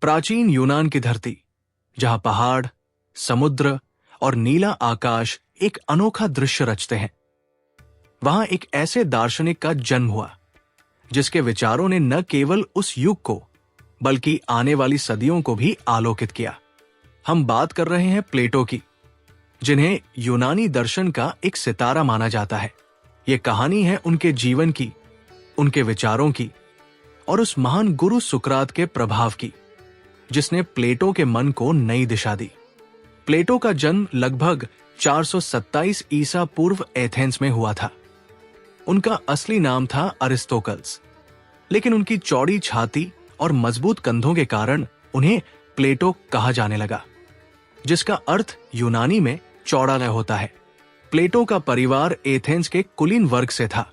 प्राचीन यूनान की धरती, जहां पहाड़, समुद्र और नीला आकाश एक अनोखा दृश्य रचते हैं, वहां एक ऐसे दार्शनिक का जन्म हुआ जिसके विचारों ने न केवल उस युग को बल्कि आने वाली सदियों को भी आलोकित किया। हम बात कर रहे हैं प्लेटो की, जिन्हें यूनानी दर्शन का एक सितारा माना जाता है। यह कहानी है उनके जीवन की, उनके विचारों की और उस महान गुरु सुकरात के प्रभाव की, जिसने प्लेटो के मन को नई दिशा दी। प्लेटो का जन्म लगभग 427 ईसा पूर्व एथेंस में हुआ था। उनका असली नाम था अरिस्तोकल्स, लेकिन उनकी चौड़ी छाती और मजबूत कंधों के कारण उन्हें प्लेटो कहा जाने लगा, जिसका अर्थ यूनानी में चौड़ाला होता है। प्लेटो का परिवार एथेंस के कुलीन वर्ग से था।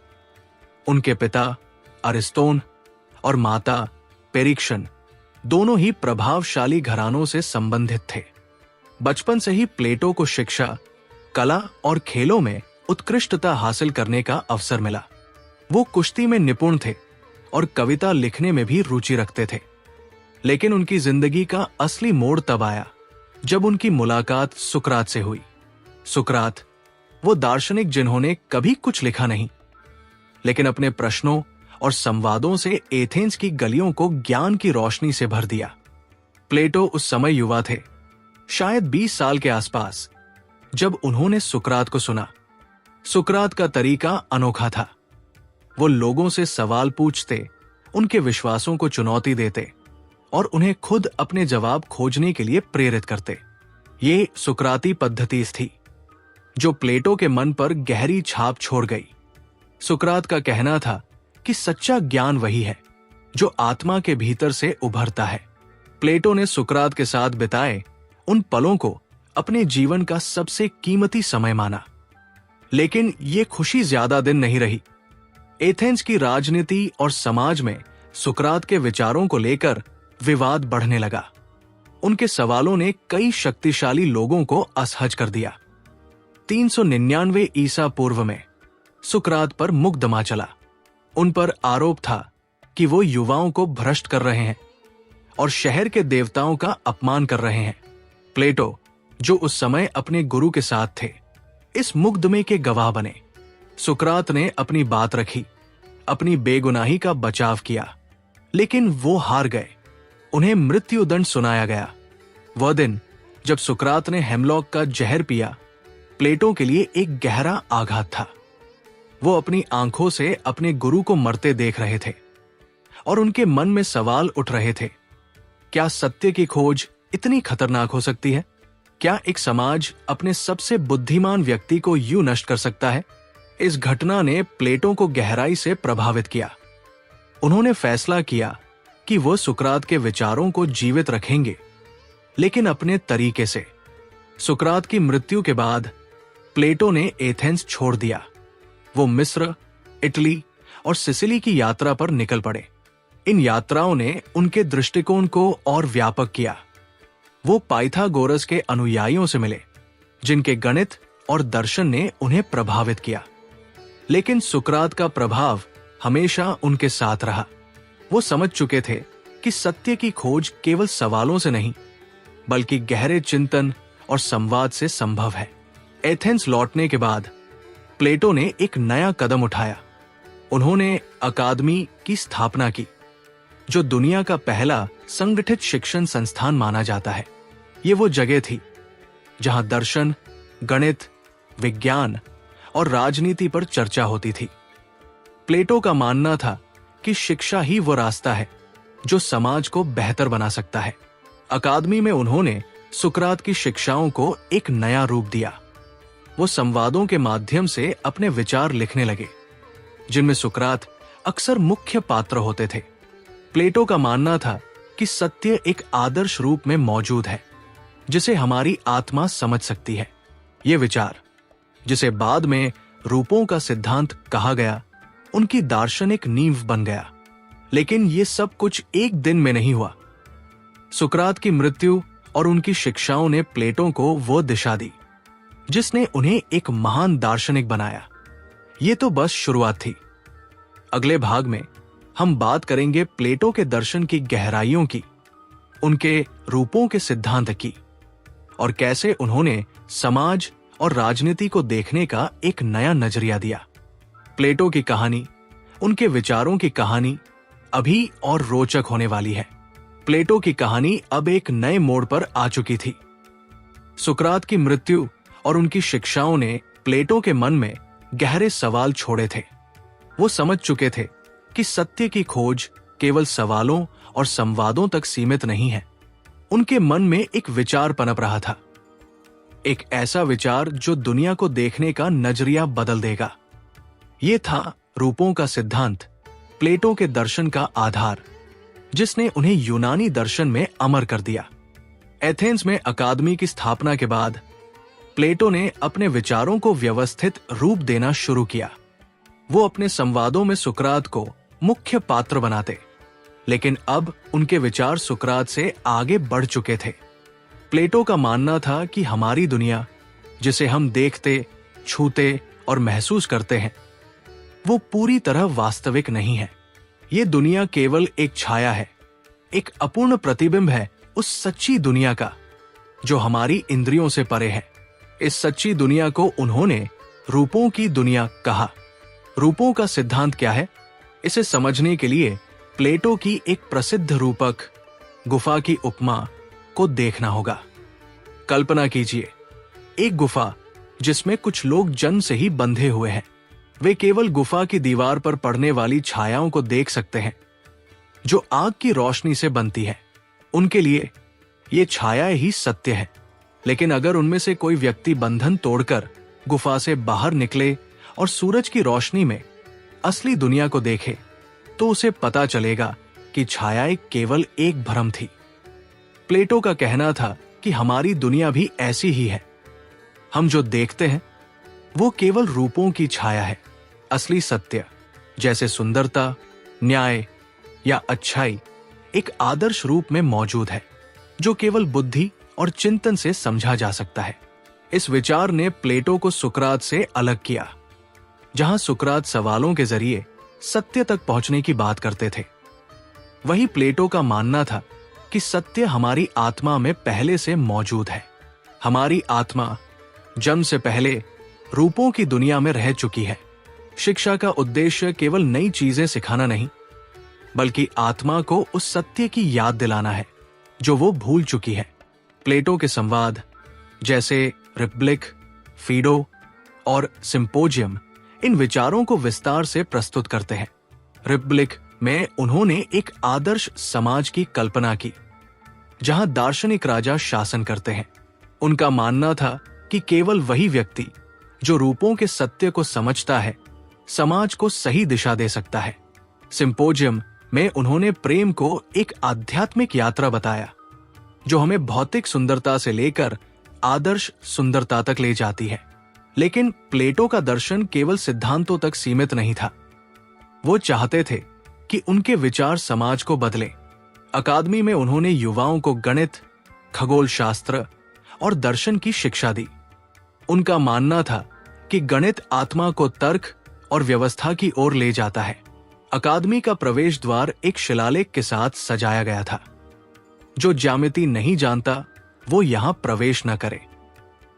उनके पिता अरिस्तोन और माता पेरिक्शन दोनों ही प्रभावशाली घरानों से संबंधित थे। बचपन से ही प्लेटो को शिक्षा, कला और खेलों में उत्कृष्टता हासिल करने का अवसर मिला। वो कुश्ती में निपुण थे और कविता लिखने में भी रुचि रखते थे। लेकिन उनकी जिंदगी का असली मोड़ तब आया जब उनकी मुलाकात सुकरात से हुई। सुकरात, वो दार्शनिक जिन्होंने कभी कुछ लिखा नहीं, लेकिन अपने प्रश्नों और संवादों से एथेंस की गलियों को ज्ञान की रोशनी से भर दिया। प्लेटो उस समय युवा थे, शायद 20 साल के आसपास, जब उन्होंने सुकरात को सुना। सुकरात का तरीका अनोखा था। वो लोगों से सवाल पूछते, उनके विश्वासों को चुनौती देते और उन्हें खुद अपने जवाब खोजने के लिए प्रेरित करते। ये सुकराती पद्धति थी जो प्लेटो के मन पर गहरी छाप छोड़ गई। सुकरात का कहना था कि सच्चा ज्ञान वही है जो आत्मा के भीतर से उभरता है। प्लेटो ने सुकरात के साथ बिताए उन पलों को अपने जीवन का सबसे कीमती समय माना। लेकिन ये खुशी ज्यादा दिन नहीं रही। एथेंस की राजनीति और समाज में सुकरात के विचारों को लेकर विवाद बढ़ने लगा। उनके सवालों ने कई शक्तिशाली लोगों को असहज कर दिया। 399 ईसा पूर्व में सुकरात पर मुकदमा चला। उन पर आरोप था कि वो युवाओं को भ्रष्ट कर रहे हैं और शहर के देवताओं का अपमान कर रहे हैं। प्लेटो, जो उस समय अपने गुरु के साथ थे, इस मुकदमे के गवाह बने। सुकरात ने अपनी बात रखी, अपनी बेगुनाही का बचाव किया, लेकिन वो हार गए। उन्हें मृत्युदंड सुनाया गया। वह दिन जब सुकरात ने हेमलॉक का जहर पिया, प्लेटो के लिए एक गहरा आघात था। वो अपनी आंखों से अपने गुरु को मरते देख रहे थे और उनके मन में सवाल उठ रहे थे, क्या सत्य की खोज इतनी खतरनाक हो सकती है? क्या एक समाज अपने सबसे बुद्धिमान व्यक्ति को यूं नष्ट कर सकता है? इस घटना ने प्लेटो को गहराई से प्रभावित किया। उन्होंने फैसला किया कि वो सुकरात के विचारों को जीवित रखेंगे, लेकिन अपने तरीके से। सुकरात की मृत्यु के बाद प्लेटो ने एथेंस छोड़ दिया। वो मिस्र, इटली और सिसिली की यात्रा पर निकल पड़े। इन यात्राओं ने उनके दृष्टिकोण को और व्यापक किया। वो पाइथागोरस के अनुयायियों से मिले, जिनके गणित और दर्शन ने उन्हें प्रभावित किया। लेकिन सुकरात का प्रभाव हमेशा उनके साथ रहा। वो समझ चुके थे कि सत्य की खोज केवल सवालों से नहीं, बल्कि गहरे चिंतन और संवाद से संभव है। एथेंस लौटने के बाद प्लेटो ने एक नया कदम उठाया। उन्होंने अकादमी की स्थापना की, जो दुनिया का पहला संगठित शिक्षण संस्थान माना जाता है। ये वो जगह थी जहां दर्शन, गणित, विज्ञान और राजनीति पर चर्चा होती थी। प्लेटो का मानना था कि शिक्षा ही वो रास्ता है जो समाज को बेहतर बना सकता है। अकादमी में उन्होंने सुकरात की शिक्षाओं को एक नया रूप दिया। वो संवादों के माध्यम से अपने विचार लिखने लगे, जिनमें सुकरात अक्सर मुख्य पात्र होते थे। प्लेटो का मानना था कि सत्य एक आदर्श रूप में मौजूद है, जिसे हमारी आत्मा समझ सकती है। ये विचार, जिसे बाद में रूपों का सिद्धांत कहा गया, उनकी दार्शनिक नींव बन गया। लेकिन ये सब कुछ एक दिन में नहीं हुआ। सुकरात की मृत्यु और उनकी शिक्षाओं ने प्लेटो को वो दिशा दी जिसने उन्हें एक महान दार्शनिक बनाया। ये तो बस शुरुआत थी। अगले भाग में हम बात करेंगे प्लेटो के दर्शन की गहराइयों की, उनके रूपों के सिद्धांत की और कैसे उन्होंने समाज और राजनीति को देखने का एक नया नजरिया दिया। प्लेटो की कहानी, उनके विचारों की कहानी अभी और रोचक होने वाली है। प्लेटो की कहानी अब एक नए मोड़ पर आ चुकी थी। सुकरात की मृत्यु और उनकी शिक्षाओं ने प्लेटो के मन में गहरे सवाल छोड़े थे। वो समझ चुके थे कि सत्य की खोज केवल सवालों और संवादों तक सीमित नहीं है। उनके मन में एक विचार पनप रहा था, एक ऐसा विचार जो दुनिया को देखने का नजरिया बदल देगा। ये था रूपों का सिद्धांत, प्लेटो के दर्शन का आधार, जिसने उन्हें यूनानी दर्शन में अमर कर दिया। एथेंस में अकादमी की स्थापना के बाद प्लेटो ने अपने विचारों को व्यवस्थित रूप देना शुरू किया। वो अपने संवादों में सुकरात को मुख्य पात्र बनाते, लेकिन अब उनके विचार सुकरात से आगे बढ़ चुके थे। प्लेटो का मानना था कि हमारी दुनिया, जिसे हम देखते, छूते और महसूस करते हैं, वो पूरी तरह वास्तविक नहीं है। ये दुनिया केवल एक छाया है, एक अपूर्ण प्रतिबिंब है उस सच्ची दुनिया का जो हमारी इंद्रियों से परे है। इस सच्ची दुनिया को उन्होंने रूपों की दुनिया कहा। रूपों का सिद्धांत क्या है, इसे समझने के लिए प्लेटो की एक प्रसिद्ध रूपक गुफा की उपमा को देखना होगा। कल्पना कीजिए, एक गुफा जिसमें कुछ लोग जन्म से ही बंधे हुए हैं। वे केवल गुफा की दीवार पर पड़ने वाली छायाओं को देख सकते हैं जो आग की रोशनी से बनती है। उनके लिए ये छायाएं ही सत्य है। लेकिन अगर उनमें से कोई व्यक्ति बंधन तोड़कर गुफा से बाहर निकले और सूरज की रोशनी में असली दुनिया को देखे, तो उसे पता चलेगा कि छायाएं केवल एक भ्रम थी। प्लेटो का कहना था कि हमारी दुनिया भी ऐसी ही है। हम जो देखते हैं वो केवल रूपों की छाया है। असली सत्य, जैसे सुंदरता, न्याय या अच्छाई, एक आदर्श रूप में मौजूद है जो केवल बुद्धि और चिंतन से समझा जा सकता है। इस विचार ने प्लेटो को सुकरात से अलग किया। जहां सुकरात सवालों के जरिए सत्य तक पहुंचने की बात करते थे, वहीं प्लेटो का मानना था कि सत्य हमारी आत्मा में पहले से मौजूद है। हमारी आत्मा जन्म से पहले रूपों की दुनिया में रह चुकी है। शिक्षा का उद्देश्य केवल नई चीजें सिखाना नहीं, बल्कि आत्मा को उस सत्य की याद दिलाना है जो वो भूल चुकी है। प्लेटो के संवाद जैसे रिपब्लिक, फीडो और सिंपोजियम इन विचारों को विस्तार से प्रस्तुत करते हैं। रिपब्लिक में उन्होंने एक आदर्श समाज की कल्पना की जहां दार्शनिक राजा शासन करते हैं। उनका मानना था कि केवल वही व्यक्ति जो रूपों के सत्य को समझता है, समाज को सही दिशा दे सकता है। सिंपोजियम में उन्होंने प्रेम को एक आध्यात्मिक यात्रा बताया जो हमें भौतिक सुंदरता से लेकर आदर्श सुंदरता तक ले जाती है। लेकिन प्लेटो का दर्शन केवल सिद्धांतों तक सीमित नहीं था। वो चाहते थे कि उनके विचार समाज को बदले। अकादमी में उन्होंने युवाओं को गणित, खगोल शास्त्र और दर्शन की शिक्षा दी। उनका मानना था कि गणित आत्मा को तर्क और व्यवस्था की ओर ले जाता है। अकादमी का प्रवेश द्वार एक शिलालेख के साथ सजाया गया था, जो ज्यामिति नहीं जानता वो यहां प्रवेश न करे।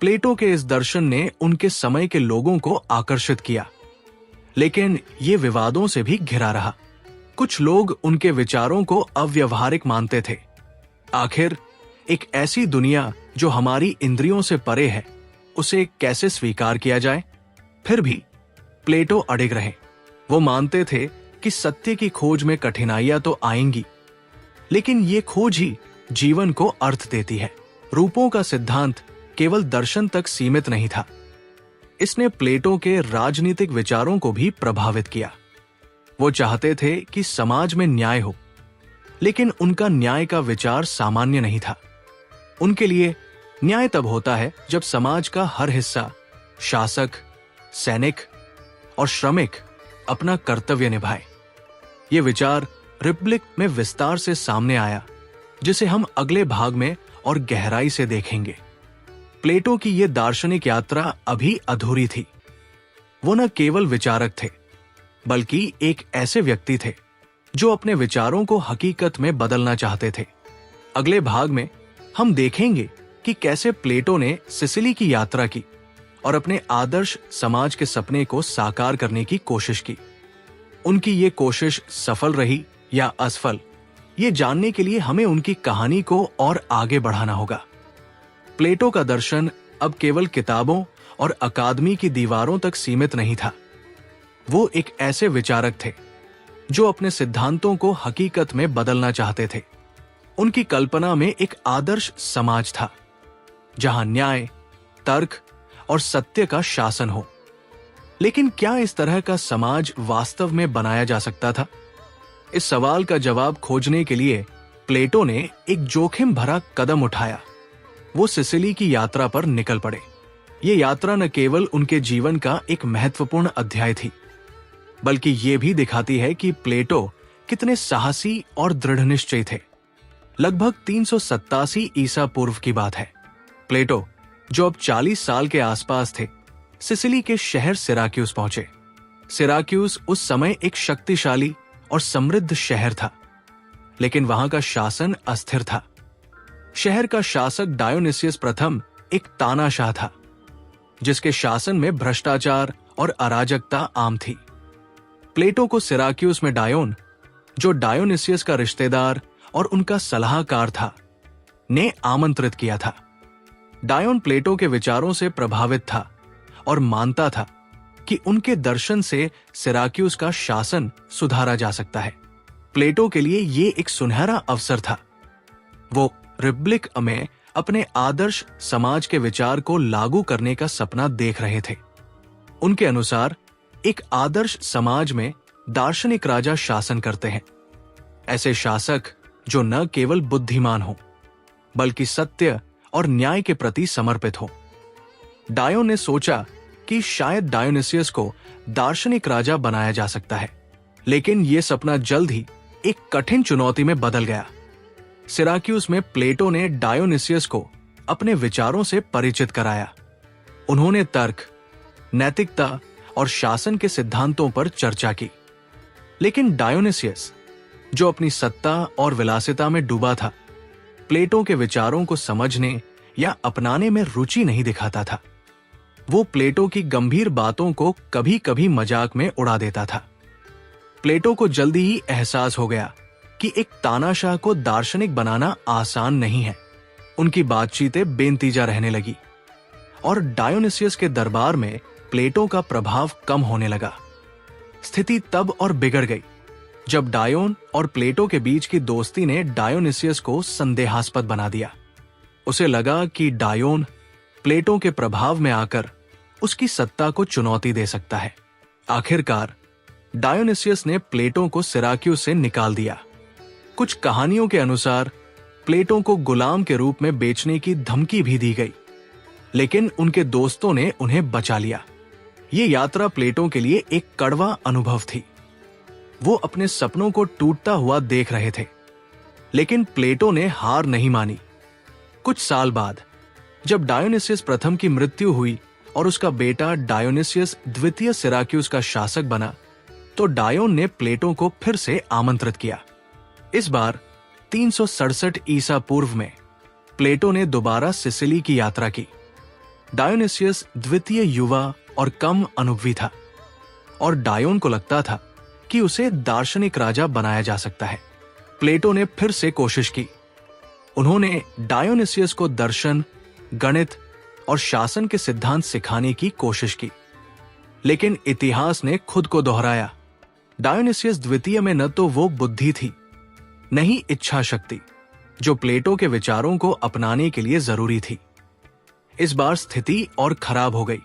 प्लेटो के इस दर्शन ने उनके समय के लोगों को आकर्षित किया, लेकिन ये विवादों से भी घिरा रहा। कुछ लोग उनके विचारों को अव्यवहारिक मानते थे। आखिर एक ऐसी दुनिया जो हमारी इंद्रियों से परे है, उसे कैसे स्वीकार किया जाए? फिर भी प्लेटो अडिग रहे। वो मानते थे कि सत्य की खोज में कठिनाइयां तो आएंगी, लेकिन ये खोज ही जीवन को अर्थ देती है। रूपों का सिद्धांत केवल दर्शन तक सीमित नहीं था, इसने प्लेटो के राजनीतिक विचारों को भी प्रभावित किया। वो चाहते थे कि समाज में न्याय हो, लेकिन उनका न्याय का विचार सामान्य नहीं था। उनके लिए न्याय तब होता है जब समाज का हर हिस्सा, शासक, सैनिक और श्रमिक अपना कर्तव्य निभाए। ये विचार रिपब्लिक में विस्तार से सामने आया, जिसे हम अगले भाग में और गहराई से देखेंगे। प्लेटो की यह दार्शनिक यात्रा अभी अधूरी थी। वो न केवल विचारक थे, बल्कि एक ऐसे व्यक्ति थे जो अपने विचारों को हकीकत में बदलना चाहते थे। अगले भाग में हम देखेंगे कि कैसे प्लेटो ने सिसिली की यात्रा की और अपने आदर्श समाज के सपने को साकार करने की कोशिश की। उनकी ये कोशिश सफल रही या असफल, ये जानने के लिए हमें उनकी कहानी को और आगे बढ़ाना होगा। प्लेटो का दर्शन अब केवल किताबों और अकादमी की दीवारों तक सीमित नहीं था। वो एक ऐसे विचारक थे जो अपने सिद्धांतों को हकीकत में बदलना चाहते थे। उनकी कल्पना में एक आदर्श समाज था जहां न्याय, तर्क और सत्य का शासन हो। लेकिन क्या इस तरह का समाज वास्तव में बनाया जा सकता था? इस सवाल का जवाब खोजने के लिए प्लेटो ने एक जोखिम भरा कदम उठाया। वो सिसिली की यात्रा पर निकल पड़े। ये यात्रा न केवल उनके जीवन का एक महत्वपूर्ण अध्याय थी, बल्कि ये भी दिखाती है कि प्लेटो कितने साहसी और दृढ़ निश्चयी थे। लगभग 387 ईसा पूर्व की बात है। प्लेटो, जो अब 40 साल के आसपास थे, सिसिली के शहर सिराक्यूस पहुंचे। सिराक्यूस उस समय एक शक्तिशाली और समृद्ध शहर था, लेकिन वहां का शासन अस्थिर था। शहर का शासक डायोनिसियस प्रथम एक तानाशाह था, जिसके शासन में भ्रष्टाचार और अराजकता आम थी। प्लेटो को सिराक्यूस में डायोन, जो डायोनिसियस का रिश्तेदार और उनका सलाहकार था, ने आमंत्रित किया था। डायोन प्लेटो के विचारों से प्रभावित था और मानता था कि उनके दर्शन से सिराक्यूस का शासन सुधारा जा सकता है। प्लेटो के लिए ये एक सुनहरा अवसर था। वो रिपब्लिक में अपने आदर्श समाज के विचार को लागू करने का सपना देख रहे थे। उनके अनुसार एक आदर्श समाज में दार्शनिक राजा शासन करते हैं। ऐसे शासक जो न केवल बुद्धिमान हो, बल्कि सत्य और न्याय के प्रति समर्पित हो। डायोन ने सोचा कि शायद डायोनिसियस को दार्शनिक राजा बनाया जा सकता है, लेकिन यह सपना जल्द ही एक कठिन चुनौती में बदल गया। सिराक्यूस में प्लेटो ने डायोनिसियस को अपने विचारों से परिचित कराया। उन्होंने तर्क, नैतिकता और शासन के सिद्धांतों पर चर्चा की। लेकिन डायोनिसियस, जो अपनी सत्ता और विलासिता में डूबा था, प्लेटो के विचारों को समझने या अपनाने में रुचि नहीं दिखाता था। वो प्लेटो की गंभीर बातों को कभी कभी मजाक में उड़ा देता था। प्लेटो को जल्दी ही एहसास हो गया कि एक तानाशाह को दार्शनिक बनाना आसान नहीं है। उनकी बातचीतें बेनतीजा रहने लगी और डायोनिसियस के दरबार में प्लेटो का प्रभाव कम होने लगा। स्थिति तब और बिगड़ गई जब डायोन और प्लेटो के बीच की दोस्ती ने डायोनिसियस को संदेहास्पद बना दिया। उसे लगा कि डायोन प्लेटो के प्रभाव में आकर उसकी सत्ता को चुनौती दे सकता है। आखिरकार डायोनिसियस ने प्लेटो को सिराक्यूस से निकाल दिया। कुछ कहानियों के अनुसार प्लेटो को गुलाम के रूप में बेचने की धमकी भी दी गई, लेकिन उनके दोस्तों ने उन्हें बचा लिया। ये यात्रा प्लेटो के लिए एक कड़वा अनुभव थी। वो अपने सपनों को टूटता हुआ देख रहे थे, लेकिन प्लेटो ने हार नहीं मानी। कुछ साल बाद जब डायोनिसियस प्रथम की मृत्यु हुई और उसका बेटा डायोनिसियस द्वितीय सिराक्यूस का शासक बना, तो डायोन ने प्लेटो को फिर से आमंत्रित किया। इस बार 367 ईसा पूर्व में प्लेटो ने दोबारा सिसिली की यात्रा की। डायोनिसियस द्वितीय युवा और कम अनुभवी था और डायोन को लगता था कि उसे दार्शनिक राजा बनाया जा सकता है। प्लेटो ने फिर से कोशिश की। उन्होंने डायोनिसियस को दर्शन, गणित और शासन के सिद्धांत सिखाने की कोशिश की, लेकिन इतिहास ने खुद को दोहराया। डायोनिसियस द्वितीय में न तो वो बुद्धि थी, न ही इच्छा शक्ति जो प्लेटो के विचारों को अपनाने के लिए जरूरी थी। इस बार स्थिति और खराब हो गई।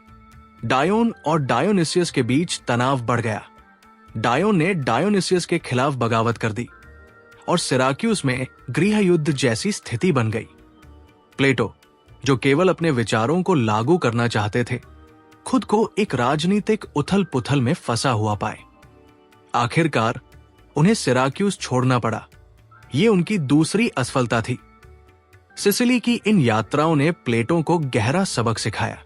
डायोन और डायोनिसियस के बीच तनाव बढ़ गया। डायोन ने डायोनिसियस के खिलाफ बगावत कर दी और सिराक्यूस में गृह युद्ध जैसी स्थिति बन गई। प्लेटो, जो केवल अपने विचारों को लागू करना चाहते थे, खुद को एक राजनीतिक उथल पुथल में फंसा हुआ पाए। आखिरकार उन्हें सिराक्यूस छोड़ना पड़ा। ये उनकी दूसरी असफलता थी। सिसिली की इन यात्राओं ने प्लेटो को गहरा सबक सिखाया।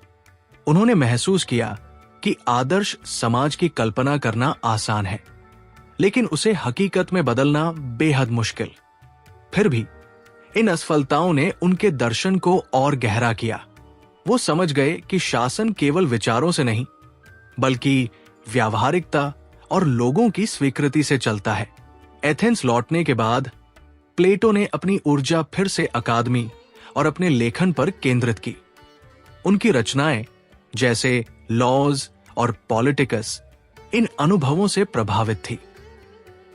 उन्होंने महसूस किया कि आदर्श समाज की कल्पना करना आसान है, लेकिन उसे हकीकत में बदलना बेहद मुश्किल। फिर भी इन असफलताओं ने उनके दर्शन को और गहरा किया। वो समझ गए कि शासन केवल विचारों से नहीं, बल्कि व्यावहारिकता और लोगों की स्वीकृति से चलता है। एथेंस लौटने के बाद प्लेटो ने अपनी ऊर्जा फिर से अकादमी और अपने लेखन पर केंद्रित की। उनकी रचनाएं जैसे लॉज और पॉलिटिकस इन अनुभवों से प्रभावित थी।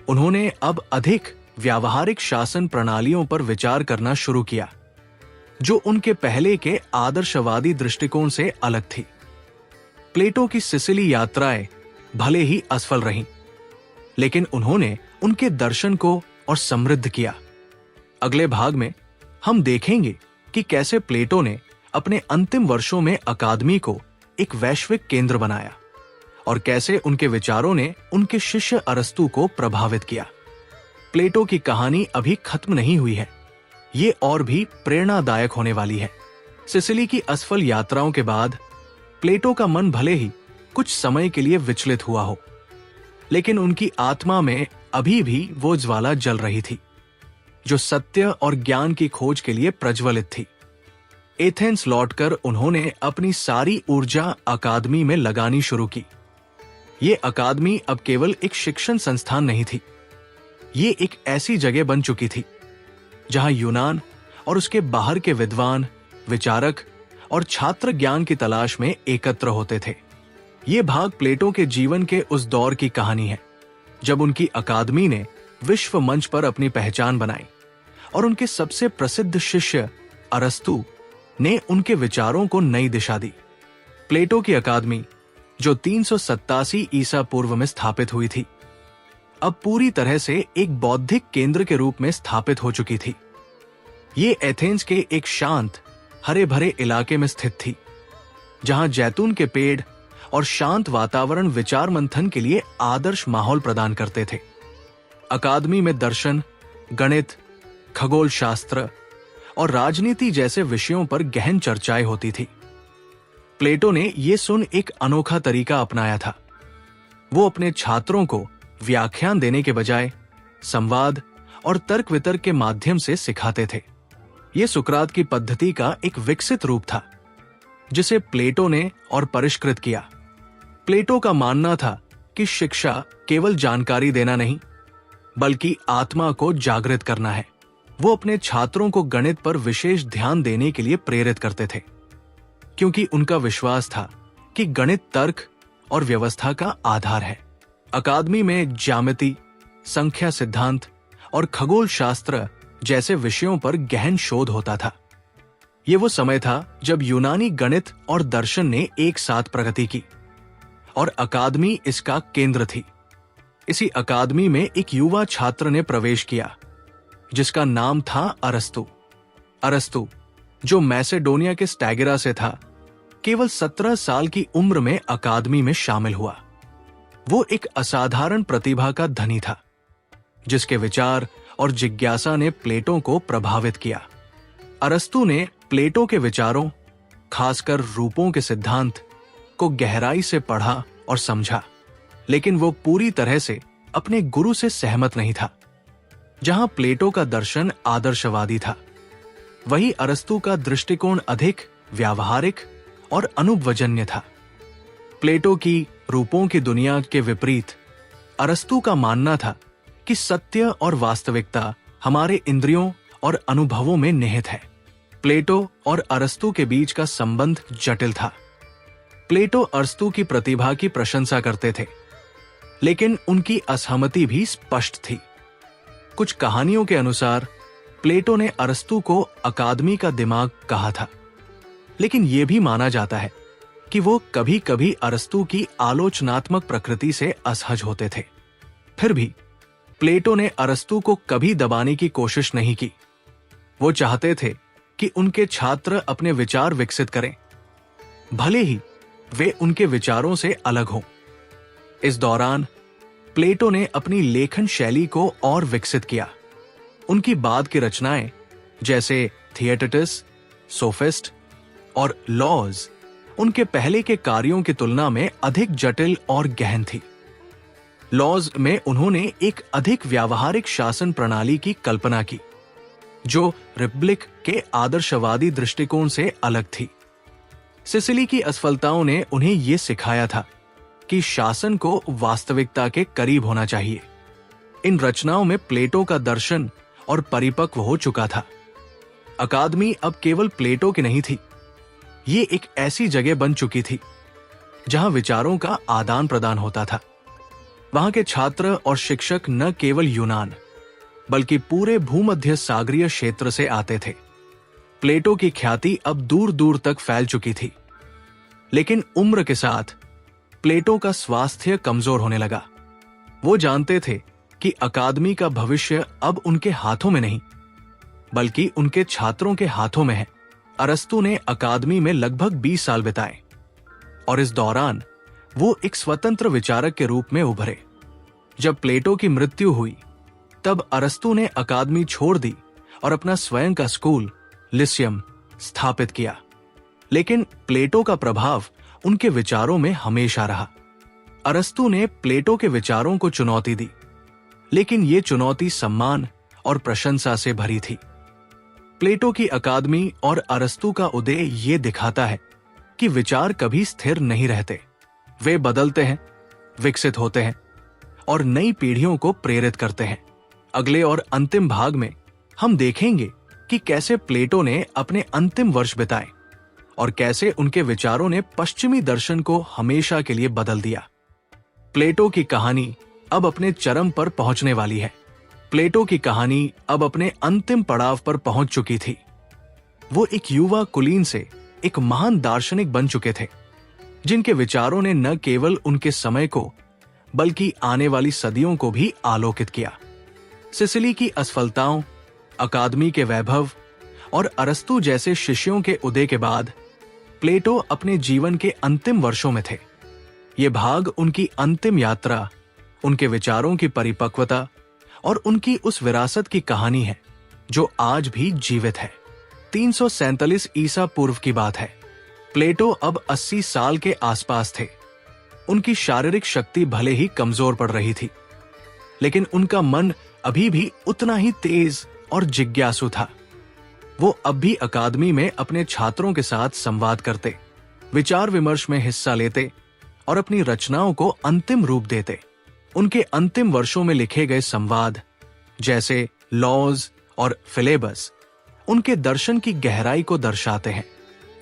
उन्होंने अब अधिक व्यावहारिक शासन प्रणालियों पर विचार करना शुरू किया, जो उनके पहले के आदर्शवादी दृष्टिकोण से अलग थी। प्लेटो की सिसिली यात्राएं भले ही असफल रहीं, लेकिन उन्होंने उनके दर्शन को और समृद्ध किया। अगले भाग में हम देखेंगे कि कैसे प्लेटो ने अपने अंतिम वर्षों में अकादमी को एक वैश्विक केंद्र बनाया और कैसे उनके विचारों ने उनके शिष्य अरस्तु को प्रभावित किया। प्लेटो की कहानी अभी खत्म नहीं हुई है, ये और भी प्रेरणादायक होने वाली है। सिसिली की असफल यात्राओं के बाद प्लेटो का मन भले ही कुछ समय के लिए विचलित हुआ हो, लेकिन उनकी आत्मा में अभी भी वो ज्वाला जल रही थी जो सत्य और ज्ञान की खोज के लिए प्रज्वलित थी। एथेंस लौटकर उन्होंने अपनी सारी ऊर्जा अकादमी में लगानी शुरू की। ये अकादमी अब केवल एक शिक्षण संस्थान नहीं थी, ये एक ऐसी जगह बन चुकी थी जहां यूनान और उसके बाहर के विद्वान, विचारक और छात्र ज्ञान की तलाश में एकत्र होते थे। ये भाग प्लेटो के जीवन के उस दौर की कहानी है जब उनकी अकादमी ने विश्व मंच पर अपनी पहचान बनाई और उनके सबसे प्रसिद्ध शिष्य अरस्तु ने उनके विचारों को नई दिशा दी। प्लेटो की अकादमी, जो 387 ईसा पूर्व में स्थापित हुई थी, अब पूरी तरह से एक बौद्धिक केंद्र के रूप में स्थापित हो चुकी थी। ये एथेंस के एक शांत, हरे भरे इलाके में स्थित थी, जहां जैतून के पेड़ और शांत वातावरण विचार मंथन के लिए आदर्श माहौल प्रदान करते थे। अकादमी में दर्शन, गणित, खगोल शास्त्र और राजनीति जैसे विषयों पर गहन चर्चाएं होती थी। प्लेटो ने यह सुन एक अनोखा तरीका अपनाया था। वो अपने छात्रों को व्याख्यान देने के बजाय संवाद और तर्क वितर्क के माध्यम से सिखाते थे। यह सुकरात की पद्धति का एक विकसित रूप था जिसे प्लेटो ने और परिष्कृत किया। प्लेटो का मानना था कि शिक्षा केवल जानकारी देना नहीं, बल्कि आत्मा को जागृत करना है। वो अपने छात्रों को गणित पर विशेष ध्यान देने के लिए प्रेरित करते थे, क्योंकि उनका विश्वास था कि गणित तर्क और व्यवस्था का आधार है। अकादमी में ज्यामिति, संख्या सिद्धांत और खगोल शास्त्र जैसे विषयों पर गहन शोध होता था। ये वो समय था जब यूनानी गणित और दर्शन ने एक साथ प्रगति की और अकादमी इसका केंद्र थी। इसी अकादमी में एक युवा छात्र ने प्रवेश किया जिसका नाम था अरस्तु। अरस्तु, जो मैसेडोनिया के स्टैगिरा से था, केवल 17 साल की उम्र में अकादमी में शामिल हुआ। वो एक असाधारण प्रतिभा का धनी था जिसके विचार और जिज्ञासा ने प्लेटो को प्रभावित किया। अरस्तु ने प्लेटो के विचारों, खासकर रूपों के सिद्धांत को गहराई से पढ़ा और समझा, लेकिन वो पूरी तरह से अपने गुरु से सहमत नहीं था। जहां प्लेटो का दर्शन आदर्शवादी था, वहीं अरस्तु का दृष्टिकोण अधिक व्यावहारिक और अनुभवजन्य था। प्लेटो की रूपों की दुनिया के विपरीत अरस्तु का मानना था कि सत्य और वास्तविकता हमारे इंद्रियों और अनुभवों में निहित है। प्लेटो और अरस्तु के बीच का संबंध जटिल था। प्लेटो अरस्तु की प्रतिभा की प्रशंसा करते थे, लेकिन उनकी असहमति भी स्पष्ट थी। कुछ कहानियों के अनुसार प्लेटो ने अरस्तु को अकादमी का दिमाग कहा था, लेकिन यह भी माना जाता है कि वो कभी कभी अरस्तु की आलोचनात्मक प्रकृति से असहज होते थे। फिर भी प्लेटो ने अरस्तु को कभी दबाने की कोशिश नहीं की। वो चाहते थे कि उनके छात्र अपने विचार विकसित करें, भले ही वे उनके विचारों से अलग हों। इस दौरान प्लेटो ने अपनी लेखन शैली को और विकसित किया। उनकी बाद की रचनाएं जैसे थिएटिटस, सोफिस्ट और लॉज उनके पहले के कार्यों की तुलना में अधिक जटिल और गहन थी। लॉज में उन्होंने एक अधिक व्यावहारिक शासन प्रणाली की कल्पना की, जो रिपब्लिक के आदर्शवादी दृष्टिकोण से अलग थी। सिसिली की असफलताओं ने उन्हें यह सिखाया था कि शासन को वास्तविकता के करीब होना चाहिए। इन रचनाओं में प्लेटो का दर्शन और परिपक्व हो चुका था। अकादमी अब केवल प्लेटो की नहीं थी, ये एक ऐसी जगह बन चुकी थी जहां विचारों का आदान प्रदान होता था। वहां के छात्र और शिक्षक न केवल यूनान बल्कि पूरे भूमध्य सागरीय क्षेत्र से आते थे। प्लेटो की ख्याति अब दूर दूर तक फैल चुकी थी, लेकिन उम्र के साथ प्लेटो का स्वास्थ्य कमजोर होने लगा। वो जानते थे कि अकादमी का भविष्य अब उनके हाथों में नहीं बल्कि उनके छात्रों के हाथों में है। अरस्तु ने अकादमी में लगभग 20 साल बिताए और इस दौरान वो एक स्वतंत्र विचारक के रूप में उभरे। जब प्लेटो की मृत्यु हुई तब अरस्तु ने अकादमी छोड़ दी और अपना स्वयं का स्कूल लिसियम स्थापित किया। लेकिन प्लेटो का प्रभाव उनके विचारों में हमेशा रहा। अरस्तु ने प्लेटो के विचारों को चुनौती दी, लेकिन ये चुनौती सम्मान और प्रशंसा से भरी थी। प्लेटो की अकादमी और अरस्तु का उदय ये दिखाता है कि विचार कभी स्थिर नहीं रहते, वे बदलते हैं, विकसित होते हैं और नई पीढ़ियों को प्रेरित करते हैं। अगले और अंतिम भाग में हम देखेंगे कि कैसे प्लेटो ने अपने अंतिम वर्ष बिताए और कैसे उनके विचारों ने पश्चिमी दर्शन को हमेशा के लिए बदल दिया। प्लेटो की कहानी अब अपने चरम पर पहुंचने वाली है। प्लेटो की कहानी अब अपने अंतिम पड़ाव पर पहुंच चुकी थी। वो एक युवा कुलीन से एक महान दार्शनिक बन चुके थे, जिनके विचारों ने न केवल उनके समय को बल्कि आने वाली सदियों को भी आलोकित किया। सिसिली की असफलताओं, अकादमी के वैभव और अरस्तु जैसे शिष्यों के उदय के बाद प्लेटो अपने जीवन के अंतिम वर्षों में थे। ये भाग उनकी अंतिम यात्रा, उनके विचारों की परिपक्वता और उनकी उस विरासत की कहानी है जो आज भी जीवित है। 347 ईसा पूर्व की बात है। प्लेटो अब 80 साल के आसपास थे। उनकी शारीरिक शक्ति भले ही कमजोर पड़ रही थी, लेकिन उनका मन अभी भी उतना ही तेज और जिज्ञासु था। वो अब भी अकादमी में अपने छात्रों के साथ संवाद करते, विचार विमर्श में हिस्सा लेते और अपनी रचनाओं को अंतिम रूप देते। उनके अंतिम वर्षों में लिखे गए संवाद जैसे लॉज और फिलेबस उनके दर्शन की गहराई को दर्शाते हैं।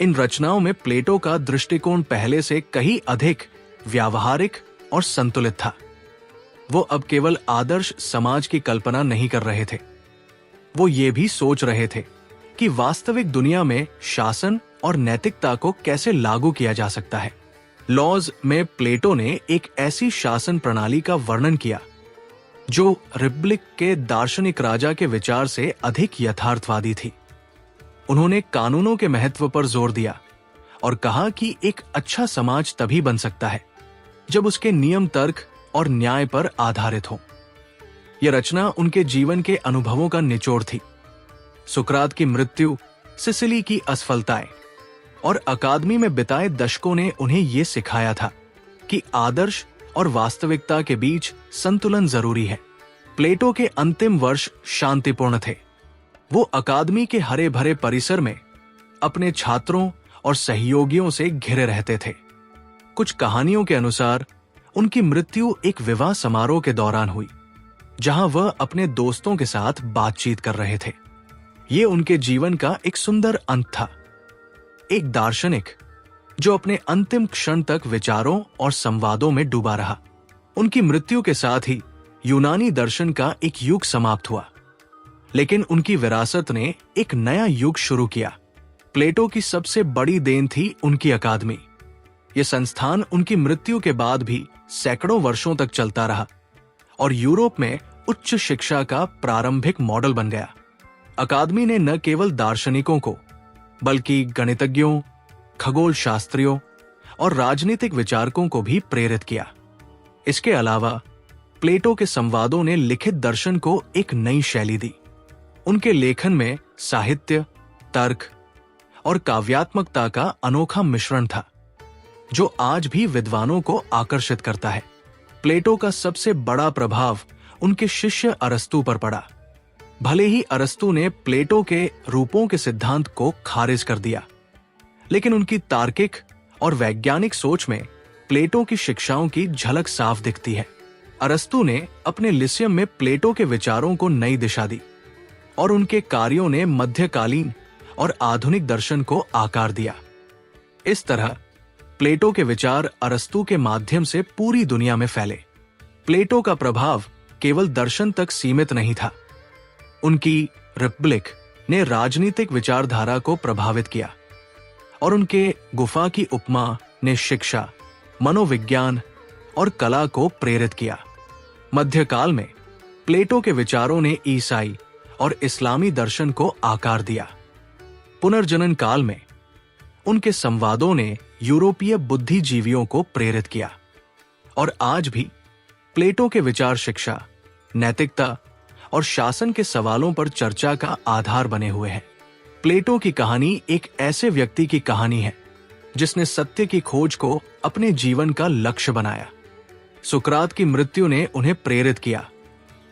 इन रचनाओं में प्लेटो का दृष्टिकोण पहले से कहीं अधिक व्यावहारिक और संतुलित था। वो अब केवल आदर्श समाज की कल्पना नहीं कर रहे थे, वो ये भी सोच रहे थे कि वास्तविक दुनिया में शासन और नैतिकता को कैसे लागू किया जा सकता है। लॉज में प्लेटो ने एक ऐसी शासन प्रणाली का वर्णन किया जो रिपब्लिक के दार्शनिक राजा के विचार से अधिक यथार्थवादी थी। उन्होंने कानूनों के महत्व पर जोर दिया और कहा कि एक अच्छा समाज तभी बन सकता है जब उसके नियम तर्क और न्याय पर आधारित हो। यह रचना उनके जीवन के अनुभवों का निचोड़ थी। सुकरात की मृत्यु, सिसिली की असफलताएं और अकादमी में बिताए दशकों ने उन्हें यह सिखाया था कि आदर्श और वास्तविकता के बीच संतुलन जरूरी है। प्लेटो के अंतिम वर्ष शांतिपूर्ण थे। वो अकादमी के हरे भरे परिसर में अपने छात्रों और सहयोगियों से घिरे रहते थे। कुछ कहानियों के अनुसार उनकी मृत्यु एक विवाह समारोह के दौरान हुई, जहां वह अपने दोस्तों के साथ बातचीत कर रहे थे। ये उनके जीवन का एक सुंदर अंत था। एक दार्शनिक जो अपने अंतिम क्षण तक विचारों और संवादों में डूबा रहा। उनकी मृत्यु के साथ ही यूनानी दर्शन का एक युग समाप्त हुआ, लेकिन उनकी विरासत ने एक नया युग शुरू किया। प्लेटो की सबसे बड़ी देन थी उनकी अकादमी। यह संस्थान उनकी मृत्यु के बाद भी सैकड़ों वर्षों तक चलता रहा और यूरोप में उच्च शिक्षा का प्रारंभिक मॉडल बन गया। अकादमी ने न केवल दार्शनिकों को बल्कि गणितज्ञों, खगोल शास्त्रियों और राजनीतिक विचारकों को भी प्रेरित किया। इसके अलावा प्लेटो के संवादों ने लिखित दर्शन को एक नई शैली दी। उनके लेखन में साहित्य, तर्क और काव्यात्मकता का अनोखा मिश्रण था, जो आज भी विद्वानों को आकर्षित करता है। प्लेटो का सबसे बड़ा प्रभाव उनके शिष्य अरस्तु पर पड़ा। भले ही अरस्तु ने प्लेटो के रूपों के सिद्धांत को खारिज कर दिया, लेकिन उनकी तार्किक और वैज्ञानिक सोच में प्लेटो की शिक्षाओं की झलक साफ दिखती है। अरस्तु ने अपने लिसियम में प्लेटो के विचारों को नई दिशा दी और उनके कार्यों ने मध्यकालीन और आधुनिक दर्शन को आकार दिया। इस तरह प्लेटो के विचार अरस्तु के माध्यम से पूरी दुनिया में फैले। प्लेटो का प्रभाव केवल दर्शन तक सीमित नहीं था। उनकी रिपब्लिक ने राजनीतिक विचारधारा को प्रभावित किया और उनके गुफा की उपमा ने शिक्षा, मनोविज्ञान और कला को प्रेरित किया। मध्यकाल में प्लेटो के विचारों ने ईसाई और इस्लामी दर्शन को आकार दिया। पुनर्जनन काल में उनके संवादों ने यूरोपीय बुद्धिजीवियों को प्रेरित किया और आज भी प्लेटो के विचार शिक्षा, नैतिकता और शासन के सवालों पर चर्चा का आधार बने हुए हैं। प्लेटो की कहानी एक ऐसे व्यक्ति की कहानी है जिसने सत्य की खोज को अपने जीवन का लक्ष्य बनाया। सुकरात की मृत्यु ने उन्हें प्रेरित किया,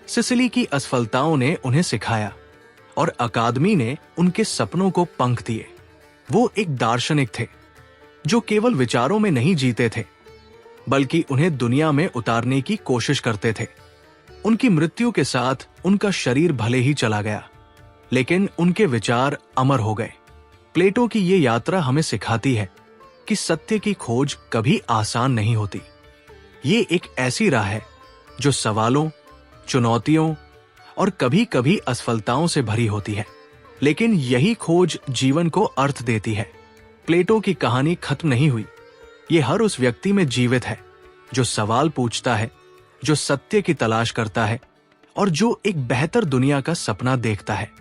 सिसिली की असफलताओं ने उन्हें सिखाया और अकादमी ने उनके सपनों को पंख दिए। वो एक दार्शनिक थे जो केवल विचारों में नहीं जीते थे, बल्कि उन्हें दुनिया में उतारने की कोशिश करते थे। उनकी मृत्यु के साथ उनका शरीर भले ही चला गया, लेकिन उनके विचार अमर हो गए। प्लेटो की ये यात्रा हमें सिखाती है कि सत्य की खोज कभी आसान नहीं होती। ये एक ऐसी राह है जो सवालों, चुनौतियों और कभी कभी असफलताओं से भरी होती है, लेकिन यही खोज जीवन को अर्थ देती है। प्लेटो की कहानी खत्म नहीं हुई। ये हर उस व्यक्ति में जीवित है जो सवाल पूछता है, जो सत्य की तलाश करता है और जो एक बेहतर दुनिया का सपना देखता है।